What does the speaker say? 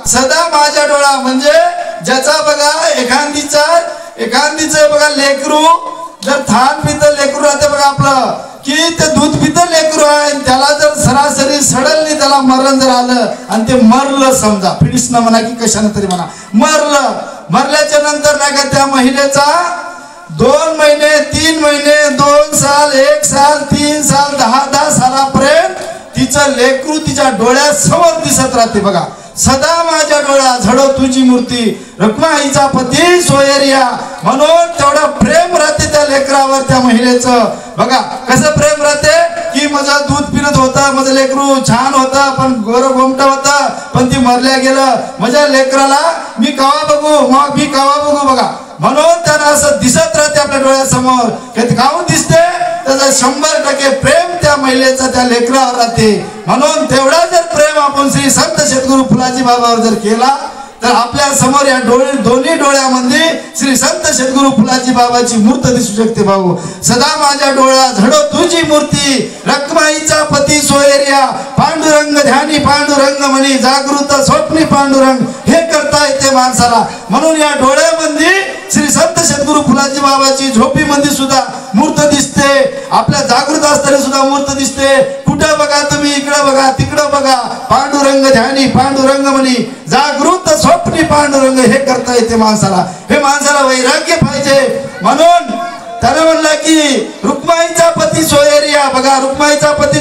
सदा माझ्या डोळा म्हणजे ज्याचा बघा एखादीचं बघा लेकरू जर थान पितं लेकरू राहते बघा आपलं की ते दूध पितं लेकरू आहे, त्याला जर सरासरी सडनली त्याला मरण जर आलं आणि ते मरलं समजा फिनिश न म्हणा की कशाने तरी म्हणा मरल्याच्या नंतर नाही का त्या महिलेचा 2 महिने 3 महिने 2 साल 1 साल 3 साल 10 सालापर्यंत तिचं लेकरू तिच्या डोळ्यासमोर दिसत राहते बघा. सदा माझ्या डोळ्या झडो तुझी मूर्ती रखमाईचा पती सोयरिया. म्हणून तेवढं प्रेम राहते त्या लेकरावर त्या महिलेचं. बघा कसं प्रेम राहते की माझं दूध पिणत होतं, माझं लेकरू छान होतं पण गोर गोमट होतं, पण ती मरल्या गेलं. माझ्या लेकराला मी कवा बघू मग मी कवा बघू बघा. म्हणून त्यांना असं दिसत राहते आपल्या डोळ्यासमोर. काहून दिसते त्याचं 100% प्रेम त्या महिलेचं त्या लेकरावर राहते. म्हणून तेवढा जर प्रेम आपण श्री संत सद्गुरू फुलाजी बाबावर जर केला तर आपल्या समोर या दोन्ही डोळ्यामध्ये श्री संत सद्गुरू फुलाजी बाबाची मूर्त दिसू शकते. भाऊ सदा माझ्या डोळ्या झडो तुझी मूर्ती रखमाईचा पती सोयरिया. पांडुरंग ध्यानी पांडुरंग म्हणी जागृत स्वप्नी पांडुरंग हे करता येते माणसाला. म्हणून या डोळ्यामध्ये श्री संत सद्गुरू फुलाजी बाबाची झोपीमध्ये सुद्धा मूर्त दिसते, आपल्या जागृत असताना सुद्धा मूर्त दिसते. कुठं बघा तुम्ही इकडं बघा तिकडं बघा पांडुरंग ध्यानी पांडुरंग म्हणी जागृत स्वप्नी पांडुरंग हे करता येते माणसाला. हे माणसाला वैराग्य पाहिजे. म्हणून त्याने म्हणलं की रुक्माईचा पती सोयरिया. बघा रुक्माईचा पती